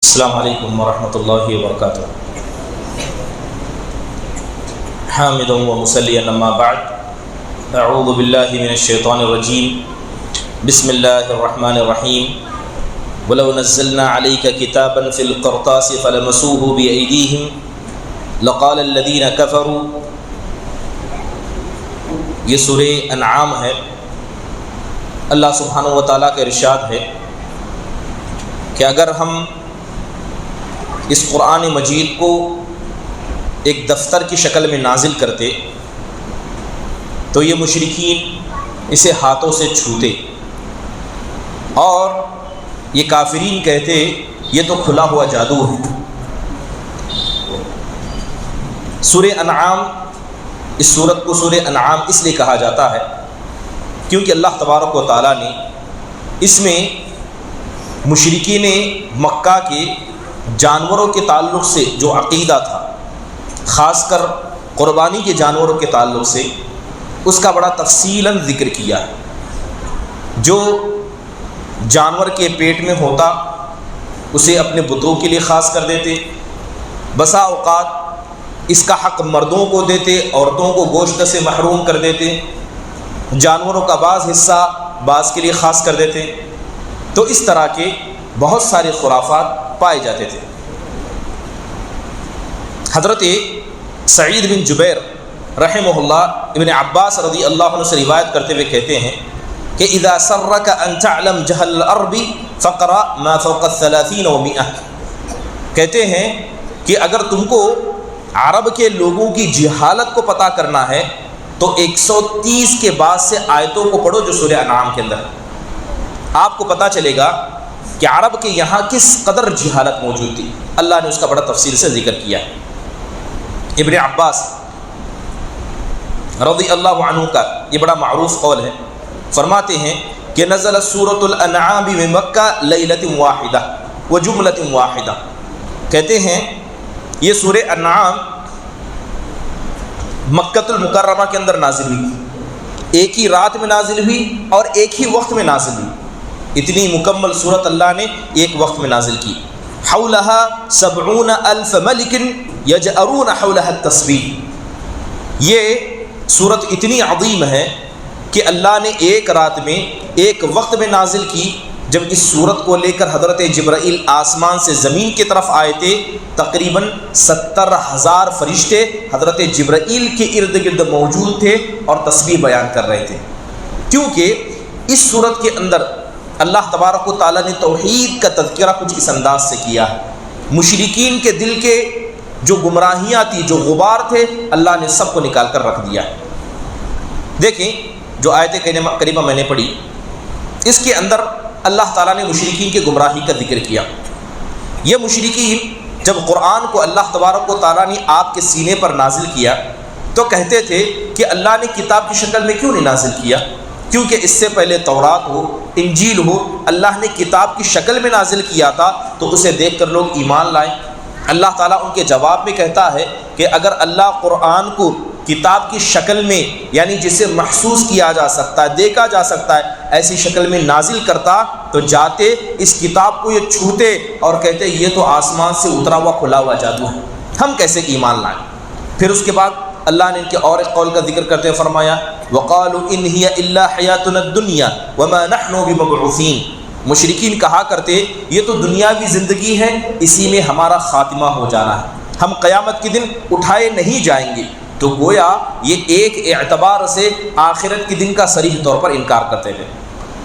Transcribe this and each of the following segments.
السلام علیکم ورحمۃ اللہ وبرکاتہ۔ حامدا ومصلیا اما بعد، اعوذ باللہ من الشیطان الرجیم، بسم اللہ الرحمن الرحیم۔ ولو نزلنا علیک کتابا فی القرطاس فلمسوه بأیدیہم لقال الذین کفروا۔ یہ سورہ انعام ہے۔ اللہ سبحانہ و تعالیٰ کا ارشاد ہے کہ اگر ہم اس قرآن مجید کو ایک دفتر کی شکل میں نازل کرتے تو یہ مشرکین اسے ہاتھوں سے چھوتے اور یہ کافرین کہتے یہ تو کھلا ہوا جادو ہے۔ سورہ انعام، اس سورت کو سورہ انعام اس لیے کہا جاتا ہے کیونکہ اللہ تبارک و تعالیٰ نے اس میں مشرکین مکہ کے جانوروں کے تعلق سے جو عقیدہ تھا، خاص کر قربانی کے جانوروں کے تعلق سے، اس کا بڑا تفصیلاً ذکر کیا ہے۔ جو جانور کے پیٹ میں ہوتا اسے اپنے بتوں کے لیے خاص کر دیتے، بسا اوقات اس کا حق مردوں کو دیتے، عورتوں کو گوشت سے محروم کر دیتے، جانوروں کا بعض حصہ بعض کے لیے خاص کر دیتے۔ تو اس طرح کے بہت سارے خرافات پائے جاتے تھے۔ حضرت سعید بن جبیر رحمہ اللہ ابن عباس رضی اللہ عنہ سے روایت کرتے ہوئے کہتے ہیں کہ اذا سرک ان تعلم جہل الارض فقرا ما فوق 30 و 100۔ کہتے ہیں کہ اگر تم کو عرب کے لوگوں کی جہالت کو پتہ کرنا ہے تو 130 کے بعد سے آیتوں کو پڑھو جو سورہ انعام کے اندر ہے۔ آپ کو پتہ چلے گا کہ عرب کے یہاں کس قدر جہالت موجود تھی۔ اللہ نے اس کا بڑا تفصیل سے ذکر کیا ہے۔ ابن عباس رضی اللہ عنہ کا یہ بڑا معروف قول ہے، فرماتے ہیں کہ نزل سورۃ الانعام بمکہ لیلۃ واحدہ وجملۃ واحدہ۔ کہتے ہیں یہ سورہ انعام مکۃ المکرمہ کے اندر نازل ہوئی، ایک ہی رات میں نازل ہوئی اور ایک ہی وقت میں نازل ہوئی۔ اتنی مکمل صورت اللہ نے ایک وقت میں نازل کی۔ حولہا 70,000 ملک یجأرون حولہا التسبیح۔ یہ صورت اتنی عظیم ہے کہ اللہ نے ایک رات میں ایک وقت میں نازل کی۔ جب اس صورت کو لے کر حضرت جبرائیل آسمان سے زمین کی طرف آئے تھے، تقریباً 70,000 فرشتے حضرت جبرائیل کے ارد گرد موجود تھے اور تسبیح بیان کر رہے تھے، کیونکہ اس صورت کے اندر اللہ تبارک و تعالیٰ نے توحید کا تذکرہ کچھ اس انداز سے کیا ہے۔ مشرکین کے دل کے جو گمراہیاں تھی، جو غبار تھے، اللہ نے سب کو نکال کر رکھ دیا ہے۔ دیکھیں جو آیت کریمہ میں نے پڑھی، اس کے اندر اللہ تعالیٰ نے مشرکین کے گمراہی کا ذکر کیا۔ یہ مشرکین جب قرآن کو اللہ تبارک و تعالیٰ نے آپ کے سینے پر نازل کیا تو کہتے تھے کہ اللہ نے کتاب کی شکل میں کیوں نہیں نازل کیا، کیونکہ اس سے پہلے تورات ہو، انجیل ہو، اللہ نے کتاب کی شکل میں نازل کیا تھا تو اسے دیکھ کر لوگ ایمان لائیں۔ اللہ تعالیٰ ان کے جواب میں کہتا ہے کہ اگر اللہ قرآن کو کتاب کی شکل میں، یعنی جسے محسوس کیا جا سکتا ہے، دیکھا جا سکتا ہے، ایسی شکل میں نازل کرتا تو جاتے اس کتاب کو یہ چھوتے اور کہتے یہ تو آسمان سے اترا ہوا کھلا ہوا جادو ہے، ہم کیسے ایمان لائیں۔ پھر اس کے بعد اللہ نے ان کے اور ایک قول کا ذکر کرتے ہوئے فرمایا وَقَالُوا إِنْ هِيَ إِلَّا حَيَاتُنَا الدُّنْيَا وَمَا نَحْنُ بِمَبْعُوثِينَ۔ مشرکین کہا کرتے یہ تو دنیاوی زندگی ہے، اسی میں ہمارا خاتمہ ہو جانا ہے، ہم قیامت کے دن اٹھائے نہیں جائیں گے۔ تو گویا یہ ایک اعتبار سے آخرت کے دن کا صریح طور پر انکار کرتے تھے۔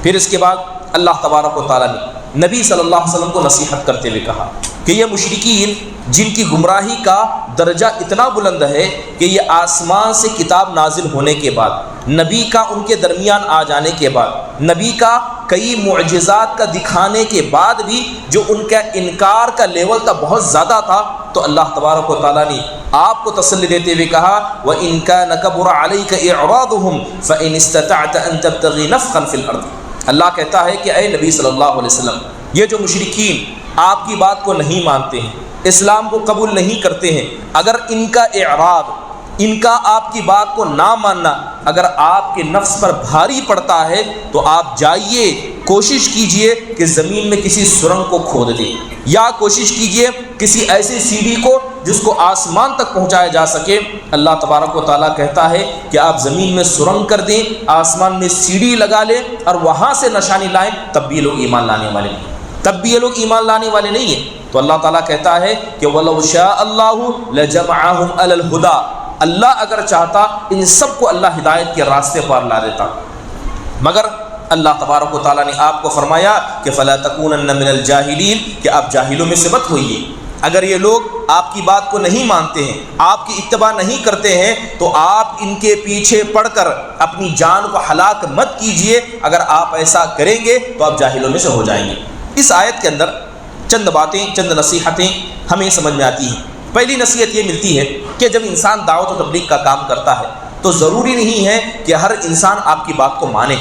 پھر اس کے بعد اللہ تبارک و تعالیٰ نے نبی صلی اللہ علیہ وسلم کو نصیحت کرتے ہوئے کہا کہ یہ مشرکین جن کی گمراہی کا درجہ اتنا بلند ہے کہ یہ آسمان سے کتاب نازل ہونے کے بعد، نبی کا ان کے درمیان آ جانے کے بعد، نبی کا کئی معجزات کا دکھانے کے بعد بھی جو ان کا انکار کا لیول تھا بہت زیادہ تھا، تو اللہ تبارک و تعالیٰ نے آپ کو تسلی دیتے ہوئے کہا وَإِن كَانَ كَبُرَ عَلَيْكَ إِعْرَاضُهُمْ فَإِنِ اسْتَطَعْتَ أَن تَبْتَغِي نَفْقًا فِي الْأَرْضِ۔ اللہ کہتا ہے کہ اے نبی صلی اللہ علیہ وسلم، یہ جو مشرکین آپ کی بات کو نہیں مانتے ہیں، اسلام کو قبول نہیں کرتے ہیں، اگر ان کا اعراض، ان کا آپ کی بات کو نہ ماننا اگر آپ کے نفس پر بھاری پڑتا ہے تو آپ جائیے کوشش کیجئے کہ زمین میں کسی سرنگ کو کھود دیں، یا کوشش کیجئے کسی ایسی سیڑھی کو جس کو آسمان تک پہنچایا جا سکے۔ اللہ تبارک و تعالیٰ کہتا ہے کہ آپ زمین میں سرنگ کر دیں، آسمان میں سیڑھی لگا لیں اور وہاں سے نشانی لائیں، تب بھی یہ لوگ ایمان لانے والے نہیں، تب بھی یہ لوگ ایمان لانے والے نہیں ہیں۔ تو اللہ تعالیٰ کہتا ہے کہ وَلَوْ شَاءَ اللَّهُ لَجَمَعَهُمْ عَلَى الْهُدَىٰ، اللہ اگر چاہتا ان سب کو اللہ ہدایت کے راستے پر لا دیتا، مگر اللہ تبارک و تعالیٰ نے آپ کو فرمایا کہ فَلَا تَكُونَنَّ مِنَ الْجَاهِلِينَ کہ آپ جاہلوں میں سے مت ہوئیے۔ اگر یہ لوگ آپ کی بات کو نہیں مانتے ہیں، آپ کی اتباع نہیں کرتے ہیں، تو آپ ان کے پیچھے پڑ کر اپنی جان کو ہلاک مت کیجئے۔ اگر آپ ایسا کریں گے تو آپ جاہلوں میں سے ہو جائیں گے۔ اس آیت کے اندر چند باتیں، چند نصیحتیں ہمیں سمجھ میں آتی ہیں۔ پہلی نصیحت یہ ملتی ہے کہ جب انسان دعوت و تبلیغ کا کام کرتا ہے تو ضروری نہیں ہے کہ ہر انسان آپ کی بات کو مانے،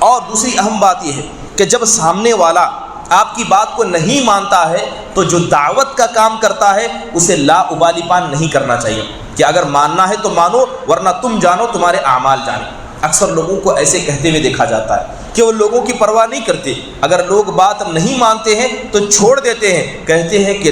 اور دوسری اہم بات یہ ہے کہ جب سامنے والا آپ کی بات کو نہیں مانتا ہے تو جو دعوت کا کام کرتا ہے اسے لا ابالی پان نہیں کرنا چاہیے کہ اگر ماننا ہے تو مانو ورنہ تم جانو تمہارے اعمال جانیں۔ اکثر لوگوں کو ایسے کہتے ہوئے دیکھا جاتا ہے کہ وہ لوگوں کی پرواہ نہیں کرتے، اگر لوگ بات نہیں مانتے ہیں تو چھوڑ دیتے ہیں، کہتے ہیں کہ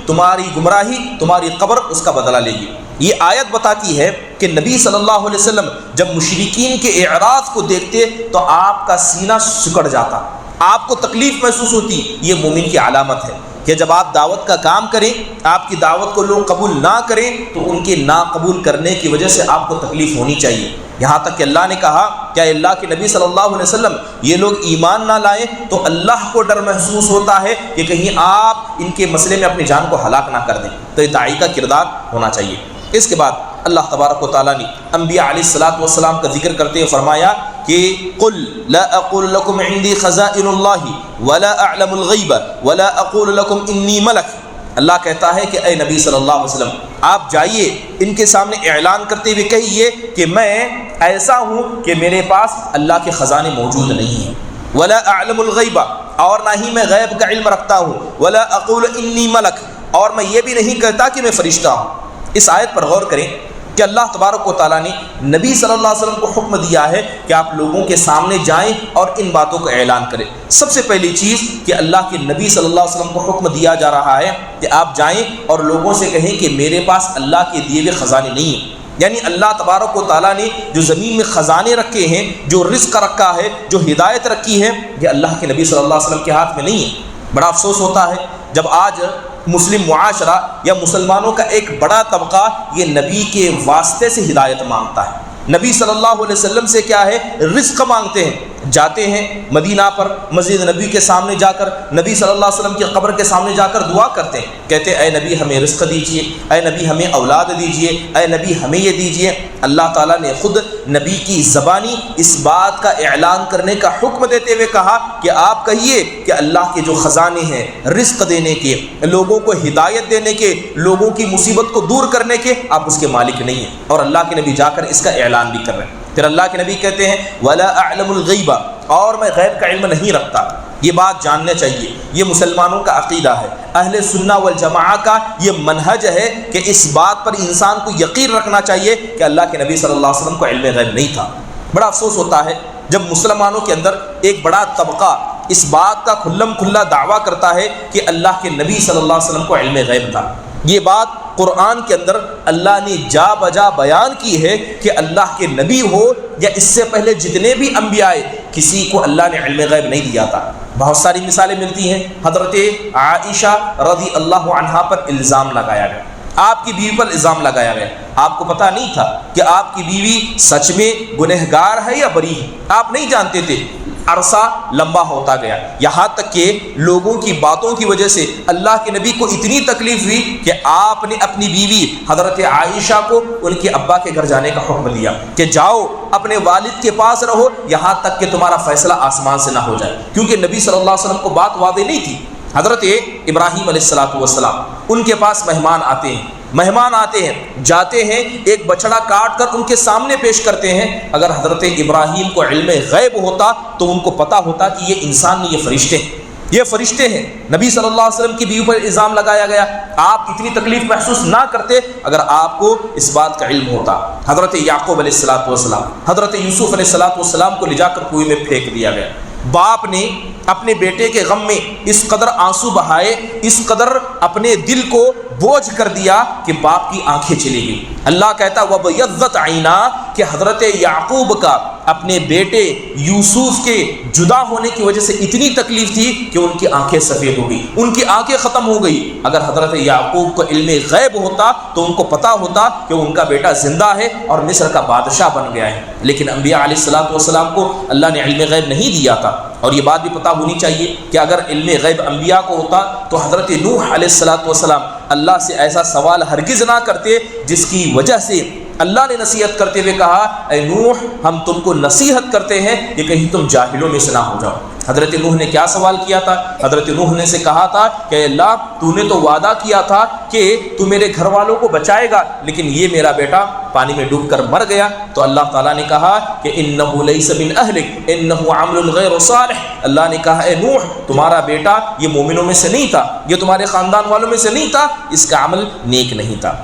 تمہاری گمراہی تمہاری قبر اس کا بدلہ لے گی۔ یہ آیت بتاتی ہے کہ نبی صلی اللہ علیہ وسلم جب مشرکین کے اعراض کو دیکھتے تو آپ کا سینہ سکڑ جاتا، آپ کو تکلیف محسوس ہوتی۔ یہ مومن کی علامت ہے کہ جب آپ دعوت کا کام کریں، آپ کی دعوت کو لوگ قبول نہ کریں تو ان کے نا قبول کرنے کی وجہ سے آپ کو تکلیف ہونی چاہیے۔ یہاں تک کہ اللہ نے کہا کہ اللہ کے نبی صلی اللہ علیہ وسلم یہ لوگ ایمان نہ لائیں تو اللہ کو ڈر محسوس ہوتا ہے کہ کہیں آپ ان کے مسئلے میں اپنی جان کو ہلاک نہ کر دیں۔ تو یہ داعی کا کردار ہونا چاہیے۔ اس کے بعد اللہ تبارک و تعالیٰ نے انبیاء علیہ الصلاۃ والسلام کا ذکر کرتے ہوئے فرمایا کہ قل لا اقول لكم عندي خزائن الله ولا اعلم الغیب ولا اقول لكم انی ملک۔ اللہ کہتا ہے کہ اے نبی صلی اللہ علیہ وسلم آپ جائیے ان کے سامنے اعلان کرتے ہوئے کہیے کہ میں ایسا ہوں کہ میرے پاس اللہ کے خزانے موجود نہیں ہیں، ولا اعلم الغیب اور نہ ہی میں غیب کا علم رکھتا ہوں، ولا اقول انی ملک اور میں یہ بھی نہیں کہتا کہ میں فرشتہ ہوں۔ اس آیت پر غور کریں کہ اللہ تبارک و تعالیٰ نے نبی صلی اللہ علیہ وسلم کو حکم دیا ہے کہ آپ لوگوں کے سامنے جائیں اور ان باتوں کو اعلان کریں۔ سب سے پہلی چیز کہ اللہ کے نبی صلی اللہ علیہ وسلم کو حکم دیا جا رہا ہے کہ آپ جائیں اور لوگوں سے کہیں کہ میرے پاس اللہ کے دیے ہوئے خزانے نہیں ہیں، یعنی اللہ تبارک و تعالیٰ نے جو زمین میں خزانے رکھے ہیں، جو رزق رکھا ہے، جو ہدایت رکھی ہے، یہ اللہ کے نبی صلی اللہ علیہ وسلم کے ہاتھ میں نہیں ہے۔ بڑا افسوس ہوتا ہے جب آج مسلم معاشرہ یا مسلمانوں کا ایک بڑا طبقہ یہ نبی کے واسطے سے ہدایت مانگتا ہے، نبی صلی اللہ علیہ وسلم سے کیا ہے رزق مانگتے ہیں، جاتے ہیں مدینہ پر مسجد نبی کے سامنے جا کر نبی صلی اللہ علیہ وسلم کی قبر کے سامنے جا کر دعا کرتے ہیں، کہتے ہیں اے نبی ہمیں رزق دیجئے، اے نبی ہمیں اولاد دیجئے، اے نبی ہمیں یہ دیجئے۔ اللہ تعالیٰ نے خود نبی کی زبانی اس بات کا اعلان کرنے کا حکم دیتے ہوئے کہا کہ آپ کہیے کہ اللہ کے جو خزانے ہیں رزق دینے کے، لوگوں کو ہدایت دینے کے، لوگوں کی مصیبت کو دور کرنے کے، آپ اس کے مالک نہیں ہیں۔ اور اللہ کے نبی جا کر اس کا اعلان بھی کر رہے ہیں۔ پھر اللہ کے نبی کہتے ہیں ولا اعلم الغیب اور میں غیب کا علم نہیں رکھتا۔ یہ بات جاننا چاہیے، یہ مسلمانوں کا عقیدہ ہے، اہل سنہ والجماعہ کا یہ منہج ہے کہ اس بات پر انسان کو یقین رکھنا چاہیے کہ اللہ کے نبی صلی اللہ علیہ وسلم کو علم غیب نہیں تھا۔ بڑا افسوس ہوتا ہے جب مسلمانوں کے اندر ایک بڑا طبقہ اس بات کا کھلم کھلا دعویٰ کرتا ہے کہ اللہ کے نبی صلی اللہ علیہ وسلم کو علم غیب تھا۔ یہ بات قرآن کے اندر اللہ نے جا بجا بیان کی ہے کہ اللہ کے نبی ہو یا اس سے پہلے جتنے بھی انبیاء آئے کسی کو اللہ نے علم غیب نہیں دیا تھا۔ بہت ساری مثالیں ملتی ہیں۔ حضرت عائشہ رضی اللہ عنہا پر الزام لگایا گیا، آپ کی بیوی پر الزام لگایا گیا، آپ کو پتہ نہیں تھا کہ آپ کی بیوی سچ میں گنہگار ہے یا بری ہے، آپ نہیں جانتے تھے۔ عرصہ لمبا ہوتا گیا، یہاں تک کہ لوگوں کی باتوں کی وجہ سے اللہ کے نبی کو اتنی تکلیف ہوئی کہ آپ نے اپنی بیوی حضرت عائشہ کو ان کے ابا کے گھر جانے کا حکم دیا کہ جاؤ اپنے والد کے پاس رہو یہاں تک کہ تمہارا فیصلہ آسمان سے نہ ہو جائے، کیونکہ نبی صلی اللہ علیہ وسلم کو بات واضح نہیں تھی۔ حضرت ابراہیم علیہ الصلوۃ والسلام ان کے پاس مہمان آتے ہیں جاتے ہیں، ایک بچڑا کاٹ کر ان کے سامنے پیش کرتے ہیں۔ اگر حضرت ابراہیم کو علم غیب ہوتا تو ان کو پتہ ہوتا کہ یہ انسان نہیں، یہ فرشتے ہیں۔ نبی صلی اللہ علیہ وسلم کی بیوی پر الزام لگایا گیا، آپ اتنی تکلیف محسوس نہ کرتے اگر آپ کو اس بات کا علم ہوتا۔ حضرت یعقوب علیہ الصلوۃ والسلام، حضرت یوسف علیہ الصلوۃ والسلام کو لے جا کر کنویں میں پھینک دیا گیا، باپ نے اپنے بیٹے کے غم میں اس قدر آنسو بہائے، اس قدر اپنے دل کو بوجھ کر دیا کہ باپ کی آنکھیں چلی گئی۔ اللہ کہتا وَبَيَضَّتْ عَيْنَاهُ کہ حضرت یعقوب کا اپنے بیٹے یوسف کے جدا ہونے کی وجہ سے اتنی تکلیف تھی کہ ان کی آنکھیں سفید ہو گئی، ان کی آنکھیں ختم ہو گئی۔ اگر حضرت یعقوب کو علم غیب ہوتا تو ان کو پتا ہوتا کہ ان کا بیٹا زندہ ہے اور مصر کا بادشاہ بن گیا ہے، لیکن انبیاء علیہ السلام کو اللہ نے علم غیب نہیں دیا تھا۔ اور یہ بات بھی پتہ ہونی چاہیے کہ اگر علم غیب انبیاء کو ہوتا تو حضرت نوح علیہ السلام اللہ سے ایسا سوال ہرگز نہ کرتے، جس کی وجہ سے اللہ نے نصیحت کرتے ہوئے کہا اے نوح ہم تم کو نصیحت کرتے ہیں کہ کہیں تم جاہلوں میں سے نہ ہو جاؤ۔ حضرت نوح نے کیا سوال کیا تھا؟ حضرت نوح نے سے کہا تھا کہ اللہ تو نے تو وعدہ کیا تھا کہ تو میرے گھر والوں کو بچائے گا، لیکن یہ میرا بیٹا پانی میں ڈوب کر مر گیا۔ تو اللہ تعالیٰ نے کہا کہ انہ لیس من اہلک انہ عمل غیر صالح، اللہ نے کہا اے نوح تمہارا بیٹا یہ مومنوں میں سے نہیں تھا، یہ تمہارے خاندان والوں میں سے نہیں تھا، اس کا عمل نیک نہیں تھا۔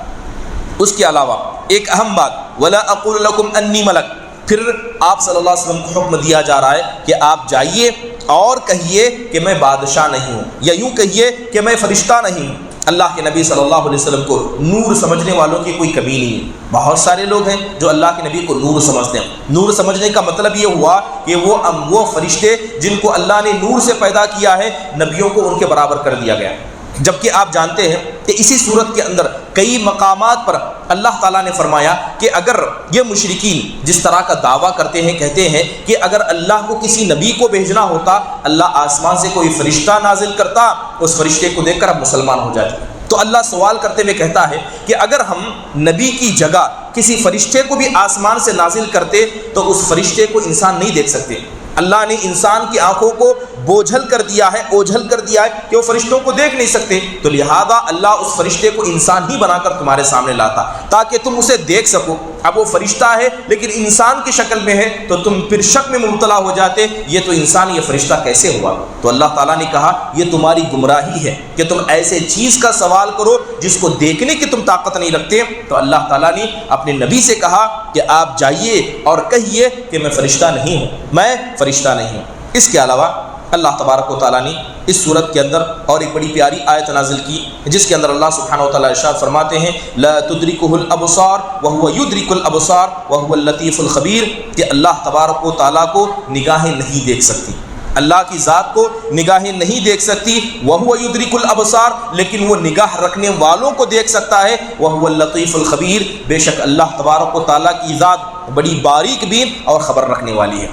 اس کے علاوہ ایک اہم بات ولا اقول لکم انی ملک، پھر آپ صلی اللہ علیہ وسلم کو حکم دیا جا رہا ہے کہ آپ جائیے اور کہیے کہ میں بادشاہ نہیں ہوں، یا یوں کہیے کہ میں فرشتہ نہیں ہوں۔ اللہ کے نبی صلی اللہ علیہ وسلم کو نور سمجھنے والوں کی کوئی کمی نہیں ہے۔ بہت سارے لوگ ہیں جو اللہ کے نبی کو نور سمجھتے ہیں۔ نور سمجھنے کا مطلب یہ ہوا کہ وہ فرشتے جن کو اللہ نے نور سے پیدا کیا ہے، نبیوں کو ان کے برابر کر دیا گیا، جبکہ آپ جانتے ہیں کہ اسی صورت کے اندر کئی مقامات پر اللہ تعالیٰ نے فرمایا کہ اگر یہ مشرکین جس طرح کا دعویٰ کرتے ہیں، کہتے ہیں کہ اگر اللہ کو کسی نبی کو بھیجنا ہوتا اللہ آسمان سے کوئی فرشتہ نازل کرتا، اس فرشتے کو دیکھ کر ہم مسلمان ہو جاتے۔ تو اللہ سوال کرتے ہوئے کہتا ہے کہ اگر ہم نبی کی جگہ کسی فرشتے کو بھی آسمان سے نازل کرتے تو اس فرشتے کو انسان نہیں دیکھ سکتے۔ اللہ نے انسان کی آنکھوں کو بوجھل کر دیا ہے، اوجھل کر دیا ہے کہ وہ فرشتوں کو دیکھ نہیں سکتے، تو لہذا اللہ اس فرشتے کو انسان ہی بنا کر تمہارے سامنے لاتا تاکہ تم اسے دیکھ سکو۔ اب وہ فرشتہ ہے لیکن انسان کی شکل میں ہے تو تم پھر شک میں مبتلا ہو جاتے، یہ تو انسان، یہ فرشتہ کیسے ہوا؟ تو اللہ تعالیٰ نے کہا یہ تمہاری گمراہی ہے کہ تم ایسے چیز کا سوال کرو جس کو دیکھنے کی تم طاقت نہیں رکھتے۔ تو اللہ تعالیٰ نے اپنے نبی سے کہا کہ آپ جائیے اور کہیے کہ میں فرشتہ نہیں ہوں، میں فرشتہ نہیں ہوں۔ اس کے علاوہ اللہ تبارک و تعالیٰ نے اس صورت کے اندر اور ایک بڑی پیاری آیت نازل کی جس کے اندر اللہ سبحانہ و تعالیٰ ارشاد فرماتے ہیں لا تدرکہ الابصار وہو یدرک الابصار وہو اللطیف الخبیر، کہ اللہ تبارک و تعالیٰ کو نگاہیں نہیں دیکھ سکتی، اللہ کی ذات کو نگاہیں نہیں دیکھ سکتی، وہو یدرک الابصار، لیکن وہ نگاہ رکھنے والوں کو دیکھ سکتا ہے، وہو اللطیف الخبیر، بے شک اللہ تبارک و تعالیٰ کی ذات بڑی باریک بین اور خبر رکھنے والی ہے۔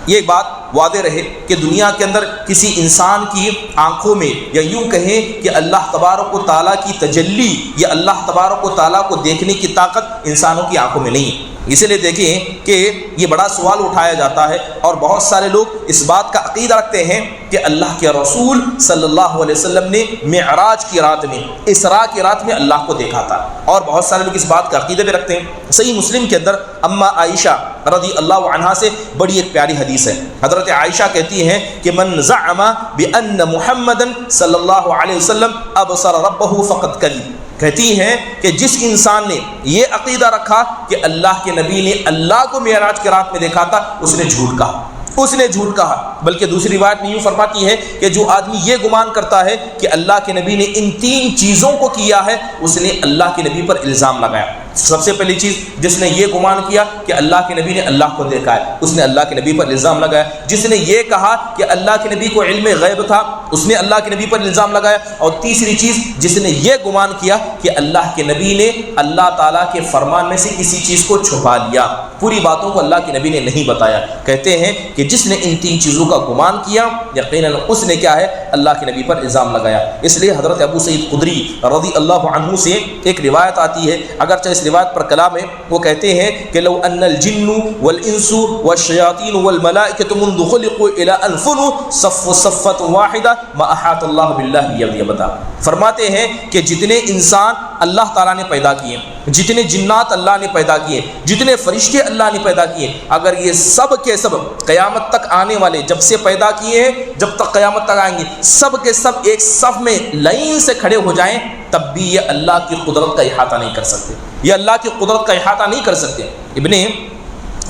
یہ بات واضح رہے کہ دنیا کے اندر کسی انسان کی آنکھوں میں، یا یوں کہیں کہ اللہ تبارک و تعالیٰ کی تجلی یا اللہ تبارک و تعالیٰ کو دیکھنے کی طاقت انسانوں کی آنکھوں میں نہیں ہے۔ اسی لیے دیکھیں کہ یہ بڑا سوال اٹھایا جاتا ہے اور بہت سارے لوگ اس بات کا عقیدہ رکھتے ہیں کہ اللہ کے رسول صلی اللہ علیہ وسلم نے معراج کی رات میں، اسراء کی رات میں اللہ کو دیکھا تھا، اور بہت سارے لوگ اس بات کا عقیدہ بھی رکھتے ہیں۔ صحیح مسلم کے اندر اما عائشہ رضی اللہ عنہا سے بڑی ایک پیاری حدیث ہے۔ حضرت عائشہ کہتی ہیں کہ من زعم بأن محمد صلی اللہ علیہ وسلم ابصر ربہ فقد کذب، کہتی ہیں کہ جس انسان نے یہ عقیدہ رکھا کہ اللہ کے نبی نے اللہ کو معراج کی رات میں دیکھا تھا، اس نے جھوٹ کہا، اس نے جھوٹ کہا۔ بلکہ دوسری روایت میں یوں فرماتی ہے کہ جو آدمی یہ گمان کرتا ہے کہ اللہ کے نبی نے ان تین چیزوں کو کیا ہے، اس نے اللہ کے نبی پر الزام لگایا۔ سب سے پہلی چیز، جس نے یہ گمان کیا کہ اللہ کے نبی نے اللہ کو دیکھا ہے، اس نے اللہ کے نبی پر الزام لگایا۔ جس نے یہ کہا کہ اللہ کے نبی کو علم غیب تھا، اس نے اللہ کے نبی پر الزام لگایا۔ اور تیسری چیز، جس نے یہ گمان کیا کہ اللہ کے نبی نے اللہ تعالیٰ کے فرمان میں سے کسی چیز کو چھپا لیا، پوری باتوں کو اللہ کے نبی نے نہیں بتایا۔ کہتے ہیں کہ جس نے ان تین چیزوں کا گمان کیا، یقیناً اس نے کیا ہے، اللہ کے نبی پر الزام لگایا۔ اس لیے حضرت ابو سعید خدری رضی اللہ عنہ سے ایک روایت آتی ہے، اگرچہ اس روایت پر کلام ہے، وہ کہتے ہیں کہ لو ان الجن والانس والشیاطین والملائکۃ منذ خلقوا الى ان فنوا صفوا صفۃ واحدہ ما احاط اللہ باللہ بیدہ۔ فرماتے ہیں کہ جتنے انسان اللہ تعالیٰ نے پیدا کیے، جتنے جنات اللہ نے پیدا کیے، جتنے فرشتے اللہ نے پیدا کیے، اگر یہ سب کے سب قیامت تک آنے والے جب سے پیدا کیے ہیں جب تک قیامت تک آئیں گے، سب کے سب ایک صف میں لائن سے کھڑے ہو جائیں، تب بھی یہ اللہ کی قدرت کا احاطہ نہیں کر سکتے، یہ اللہ کی قدرت کا احاطہ نہیں کر سکتے۔ ابن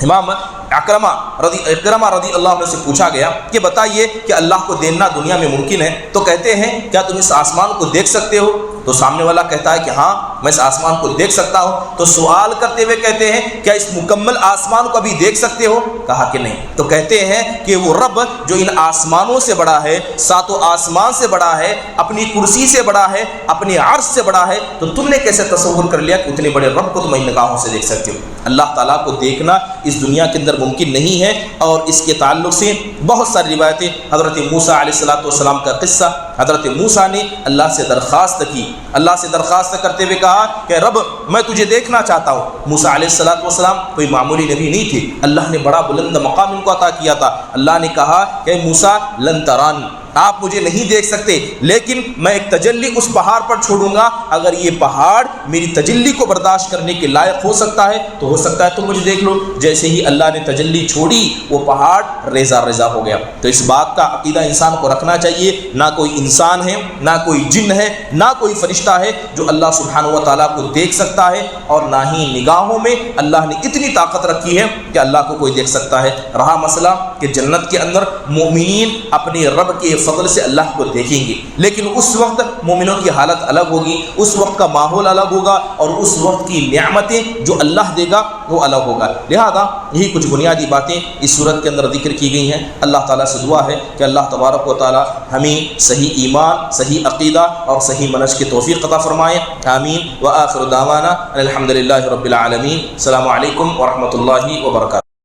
امام اکرمہ رضی اللہ عنہ سے پوچھا گیا کہ بتائیے کہ اللہ کو دیکھنا دنیا میں ممکن ہے؟ تو کہتے ہیں کیا تم اس آسمان کو دیکھ سکتے ہو؟ تو سامنے والا کہتا ہے کہ ہاں میں اس آسمان کو دیکھ سکتا ہوں۔ تو سوال کرتے ہوئے کہتے ہیں کیا اس مکمل آسمان کو ابھی دیکھ سکتے ہو؟ کہا کہ نہیں۔ تو کہتے ہیں کہ وہ رب جو ان آسمانوں سے بڑا ہے، ساتوں آسمان سے بڑا ہے، اپنی کرسی سے بڑا ہے، اپنے عرش سے بڑا ہے، تو تم نے کیسے تصور کر لیا کہ اتنے بڑے رب کو تم ان نگاہوں سے دیکھ سکتے ہو؟ اللہ تعالیٰ کو دیکھنا اس دنیا کے اندر ممکن نہیں ہے۔ اور اس کے تعلق سے بہت ساری روایتیں، حضرت موسیٰ علیہ السلام کا قصہ، حضرت موسیٰ نے اللہ سے درخواست کی، اللہ سے درخواست کرتے ہوئے کہا کہ رب میں تجھے دیکھنا چاہتا ہوں۔ موسیٰ علیہ السلام کوئی معمولی نبی نہیں تھے، اللہ نے بڑا بلند مقام ان کو عطا کیا تھا۔ اللہ نے کہا کہ موسیٰ لن ترانی، آپ مجھے نہیں دیکھ سکتے، لیکن میں ایک تجلی اس پہاڑ پر چھوڑوں گا، اگر یہ پہاڑ میری تجلی کو برداشت کرنے کے لائق ہو سکتا ہے تو ہو سکتا ہے تم مجھے دیکھ لو۔ جیسے ہی اللہ نے تجلی چھوڑی وہ پہاڑ ریزہ ریزہ ہو گیا۔ تو اس بات کا عقیدہ انسان کو رکھنا چاہیے، نہ کوئی انسان ہے، نہ کوئی جن ہے، نہ کوئی فرشتہ ہے جو اللہ سبحانہ و تعالیٰ کو دیکھ سکتا ہے، اور نہ ہی نگاہوں میں اللہ نے اتنی طاقت رکھی ہے کہ اللہ کو کوئی دیکھ سکتا ہے۔ رہا مسئلہ کہ جنت کے اندر مومنین اپنے رب کے فضل سے اللہ کو دیکھیں گے، لیکن اس وقت مومنوں کی حالت الگ ہوگی، اس وقت کا ماحول الگ ہوگا، اور اس وقت کی نعمتیں جو اللہ دے گا وہ الگ ہوگا۔ لہذا یہی کچھ بنیادی باتیں اس صورت کے اندر ذکر کی گئی ہیں۔ اللہ تعالیٰ سے دعا ہے کہ اللہ تبارک و تعالیٰ ہمیں صحیح ایمان، صحیح عقیدہ اور صحیح منہج کی توفیق عطا فرمائے، آمین۔ وآخر دعوانا الحمد للہ رب العالمین۔ السلام علیکم ورحمۃ اللہ وبرکاتہ۔